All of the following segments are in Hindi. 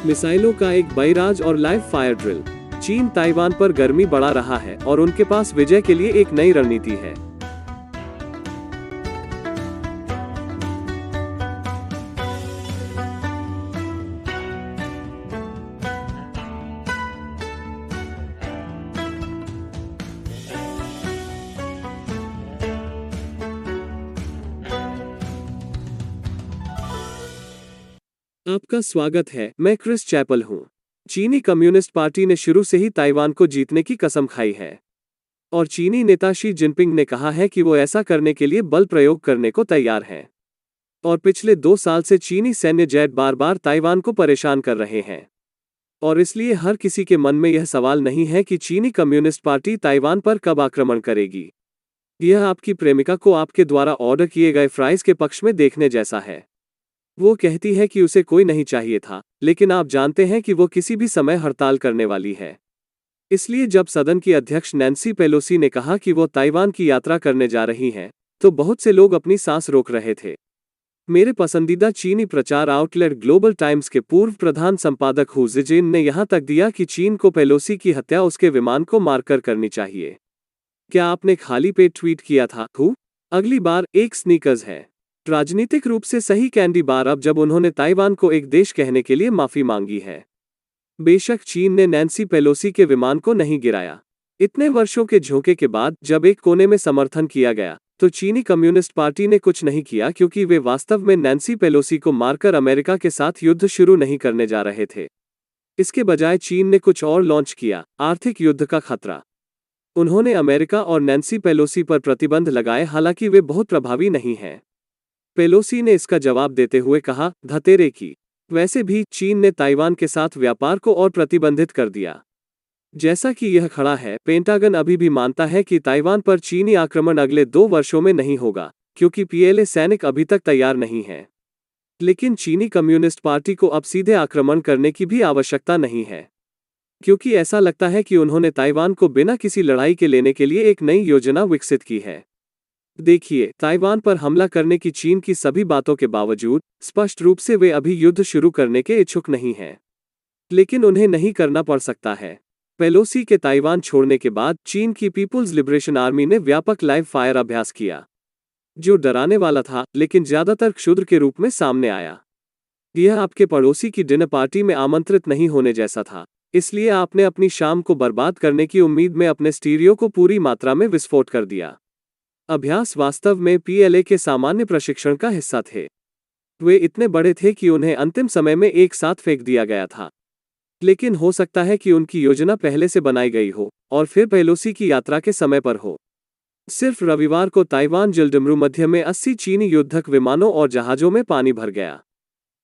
मिसाइलों का एक बैराज और लाइव फायर ड्रिल। चीन ताइवान पर गर्मी बढ़ा रहा है और उनके पास विजय के लिए एक नई रणनीति है। आपका स्वागत है, मैं क्रिस चैपल हूँ। चीनी कम्युनिस्ट पार्टी ने शुरू से ही ताइवान को जीतने की कसम खाई है और चीनी नेता शी जिनपिंग ने कहा है कि वो ऐसा करने के लिए बल प्रयोग करने को तैयार हैं। और पिछले 2 साल से चीनी सैन्य जेट बार बार ताइवान को परेशान कर रहे हैं और इसलिए हर किसी के मन में यह सवाल नहीं है कि चीनी कम्युनिस्ट पार्टी ताइवान पर कब आक्रमण करेगी। यह आपकी प्रेमिका को आपके द्वारा ऑर्डर किए गए फ्राइज के पक्ष में देखने जैसा है। वो कहती है कि उसे कोई नहीं चाहिए था, लेकिन आप जानते हैं कि वो किसी भी समय हड़ताल करने वाली है। इसलिए जब सदन की अध्यक्ष नैन्सी पेलोसी ने कहा कि वो ताइवान की यात्रा करने जा रही हैं, तो बहुत से लोग अपनी सांस रोक रहे थे। मेरे पसंदीदा चीनी प्रचार आउटलेट ग्लोबल टाइम्स के पूर्व प्रधान संपादक हु जिजिन ने यहां तक दिया कि चीन को पेलोसी की हत्या उसके विमान को मारकर करनी चाहिए। क्या आपने खाली पेट ट्वीट किया था हु? अगली बार एक स्नीकर्स है। राजनीतिक रूप से सही कैंडी बार अब जब उन्होंने ताइवान को एक देश कहने के लिए माफी मांगी है। बेशक चीन ने नैन्सी पेलोसी के विमान को नहीं गिराया। इतने वर्षों के झोंके के बाद जब एक कोने में समर्थन किया गया, तो चीनी कम्युनिस्ट पार्टी ने कुछ नहीं किया क्योंकि वे वास्तव में नैन्सी पेलोसी को मारकर अमेरिका के साथ युद्ध शुरू नहीं करने जा रहे थे। इसके बजाय चीन ने कुछ और लॉन्च किया, आर्थिक युद्ध का खतरा। उन्होंने अमेरिका और नैन्सी पेलोसी पर प्रतिबंध लगाए, हालांकि वे बहुत प्रभावी नहीं हैं। पेलोसी ने इसका जवाब देते हुए कहा, धतेरे की। वैसे भी चीन ने ताइवान के साथ व्यापार को और प्रतिबंधित कर दिया। जैसा कि यह खड़ा है, पेंटागन अभी भी मानता है कि ताइवान पर चीनी आक्रमण अगले 2 वर्षों में नहीं होगा, क्योंकि पीएलए सैनिक अभी तक तैयार नहीं है। लेकिन चीनी कम्युनिस्ट पार्टी को अब सीधे आक्रमण करने की भी आवश्यकता नहीं है, क्योंकि ऐसा लगता है कि उन्होंने ताइवान को बिना किसी लड़ाई के लेने के लिए एक नई योजना विकसित की है। देखिए, ताइवान पर हमला करने की चीन की सभी बातों के बावजूद स्पष्ट रूप से वे अभी युद्ध शुरू करने के इच्छुक नहीं हैं। लेकिन उन्हें नहीं करना पड़ सकता है। पेलोसी के ताइवान छोड़ने के बाद चीन की पीपुल्स लिबरेशन आर्मी ने व्यापक लाइव फायर अभ्यास किया, जो डराने वाला था, लेकिन ज्यादातर क्षुद्र के रूप में सामने आया। यह आपके पड़ोसी की डिनर पार्टी में आमंत्रित नहीं होने जैसा था, इसलिए आपने अपनी शाम को बर्बाद करने की उम्मीद में अपने स्टीरियो को पूरी मात्रा में विस्फोट कर दिया। अभ्यास वास्तव में पीएलए के सामान्य प्रशिक्षण का हिस्सा थे। वे इतने बड़े थे कि उन्हें अंतिम समय में एक साथ फेंक दिया गया था। लेकिन हो सकता है कि उनकी योजना पहले से बनाई गई हो और फिर पेलोसी की यात्रा के समय पर हो। सिर्फ रविवार को ताइवान जिल्डमरू मध्य में 80 चीनी युद्धक विमानों और जहाजों में पानी भर गया।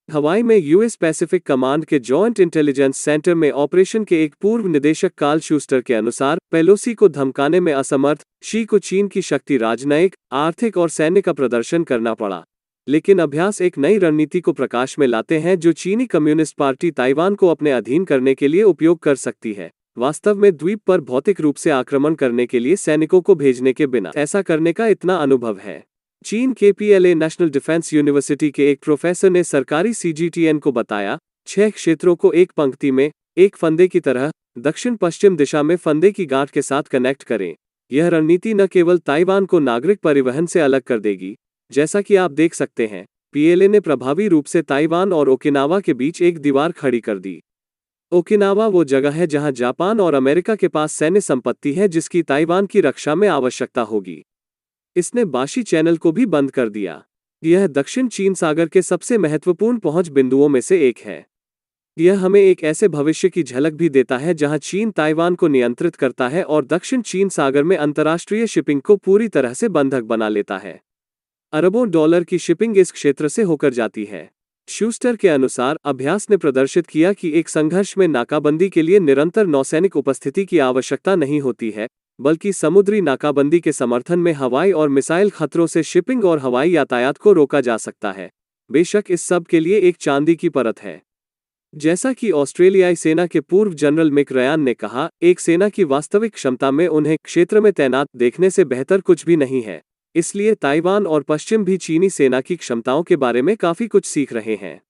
हवाई में यूएस पैसिफिक कमांड के जॉइंट इंटेलिजेंस सेंटर में ऑपरेशन के एक पूर्व निदेशक कार्ल शूस्टर के अनुसार, पेलोसी को धमकाने में असमर्थ शी को चीन की शक्ति, राजनयिक, आर्थिक और सैन्य का प्रदर्शन करना पड़ा। लेकिन अभ्यास एक नई रणनीति को प्रकाश में लाते हैं जो चीनी कम्युनिस्ट पार्टी ताइवान को अपने अधीन करने के लिए उपयोग कर सकती है। वास्तव में द्वीप पर भौतिक रूप से आक्रमण करने के लिए सैनिकों को भेजने के बिना ऐसा करने का इतना अनुभव है। चीन के पीएलए नेशनल डिफेंस यूनिवर्सिटी के एक प्रोफेसर ने सरकारी सीजीटीएन को बताया, 6 क्षेत्रों को एक पंक्ति में, एक फंदे की तरह, दक्षिण पश्चिम दिशा में फंदे की गांठ के साथ कनेक्ट करें। यह रणनीति न केवल ताइवान को नागरिक परिवहन से अलग कर देगी, जैसा कि आप देख सकते हैं, पीएलए ने प्रभावी रूप से ताइवान और ओकिनावा के बीच एक दीवार खड़ी कर दी। ओकिनावा वो जगह है जहां जापान और अमेरिका के पास सैन्य संपत्ति है जिसकी ताइवान की रक्षा में आवश्यकता होगी। इसने बाशी चैनल को भी बंद कर दिया। यह दक्षिण चीन सागर के सबसे महत्वपूर्ण पहुंच बिंदुओं में से एक है। यह हमें एक ऐसे भविष्य की झलक भी देता है जहां चीन ताइवान को नियंत्रित करता है और दक्षिण चीन सागर में अंतर्राष्ट्रीय शिपिंग को पूरी तरह से बंधक बना लेता है। अरबों डॉलर की शिपिंग इस क्षेत्र से होकर जाती है। शूस्टर के अनुसार, अभ्यास ने प्रदर्शित किया कि एक संघर्ष में नाकाबंदी के लिए निरंतर नौसैनिक उपस्थिति की आवश्यकता नहीं होती है, बल्कि समुद्री नाकाबंदी के समर्थन में हवाई और मिसाइल खतरों से शिपिंग और हवाई यातायात को रोका जा सकता है। बेशक इस सब के लिए एक चांदी की परत है। जैसा कि ऑस्ट्रेलियाई सेना के पूर्व जनरल मिक रयान ने कहा, एक सेना की वास्तविक क्षमता में उन्हें क्षेत्र में तैनात देखने से बेहतर कुछ भी नहीं है। इसलिए ताइवान और पश्चिम भी चीनी सेना की क्षमताओं के बारे में काफी कुछ सीख रहे हैं।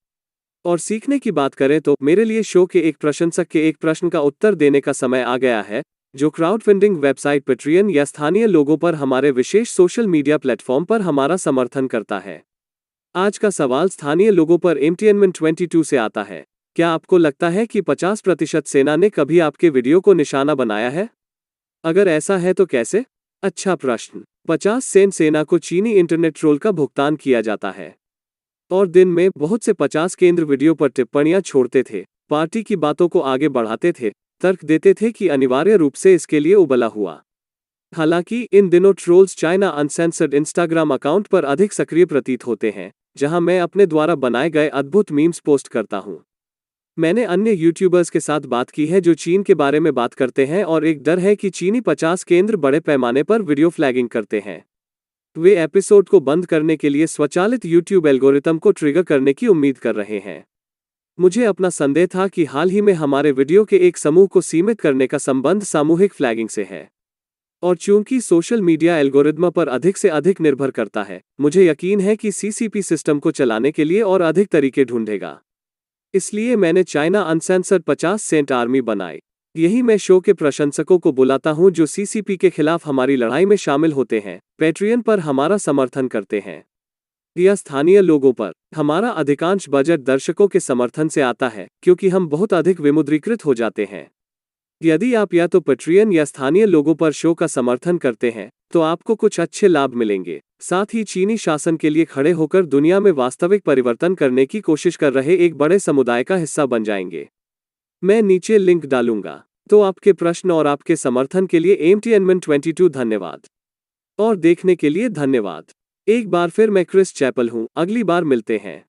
और सीखने की बात करें तो मेरे लिए शो के एक प्रशंसक के एक प्रश्न का उत्तर देने का समय आ गया है, जो क्राउडफंडिंग वेबसाइट पेट्रियन या स्थानीय लोगों पर हमारे विशेष सोशल मीडिया प्लेटफॉर्म पर हमारा समर्थन करता है। आज का सवाल स्थानीय लोगों पर एंटरटेनमेंट 22 से आता है। क्या आपको लगता है कि 50% सेना ने कभी आपके वीडियो को निशाना बनाया है? अगर ऐसा है तो कैसे? अच्छा प्रश्न। 50 सेंट सेना को चीनी इंटरनेट ट्रोल का भुगतान किया जाता है और दिन में बहुत से 50 केंद्र वीडियो पर टिप्पणियां छोड़ते थे, पार्टी की बातों को आगे बढ़ाते थे, तर्क देते थे कि अनिवार्य रूप से इसके लिए उबला हुआ। हालांकि इन दिनों trolls China uncensored Instagram account पर अधिक सक्रिय प्रतीत होते हैं, जहां मैं अपने द्वारा बनाए गए अद्भुत मीम्स पोस्ट करता हूं। मैंने अन्य यूट्यूबर्स के साथ बात की है जो चीन के बारे में बात करते हैं और एक डर है कि चीनी 50 केंद्र बड़े पैमाने पर वीडियो फ्लैगिंग करते हैं। वे एपिसोड को बंद करने के लिए स्वचालित यूट्यूब एल्गोरिथम को ट्रिगर करने की उम्मीद कर रहे हैं। मुझे अपना संदेह था कि हाल ही में हमारे वीडियो के एक समूह को सीमित करने का संबंध सामूहिक फ्लैगिंग से है। और चूंकि सोशल मीडिया एल्गोरिदम पर अधिक से अधिक निर्भर करता है, मुझे यकीन है कि सीसीपी सिस्टम को चलाने के लिए और अधिक तरीके ढूंढेगा। इसलिए मैंने चाइना अनसेंसर्ड 50 सेंट आर्मी बनाई। यही मैं शो के प्रशंसकों को बुलाता हूं जो सीसीपी के खिलाफ हमारी लड़ाई में शामिल होते हैं, पैट्रियन पर हमारा समर्थन करते हैं या स्थानीय लोगों पर। हमारा अधिकांश बजट दर्शकों के समर्थन से आता है क्योंकि हम बहुत अधिक विमुद्रीकृत हो जाते हैं। यदि आप या तो पैट्रियन या स्थानीय लोगों पर शो का समर्थन करते हैं तो आपको कुछ अच्छे लाभ मिलेंगे, साथ ही चीनी शासन के लिए खड़े होकर दुनिया में वास्तविक परिवर्तन करने की कोशिश कर रहे एक बड़े समुदाय का हिस्सा बन जाएंगे। मैं नीचे लिंक डालूंगा। तो आपके प्रश्न और आपके समर्थन के लिए एंटरटेनमेंट 22 धन्यवाद। और देखने के लिए धन्यवाद। एक बार फिर मैं क्रिस चैपल हूं, अगली बार मिलते हैं।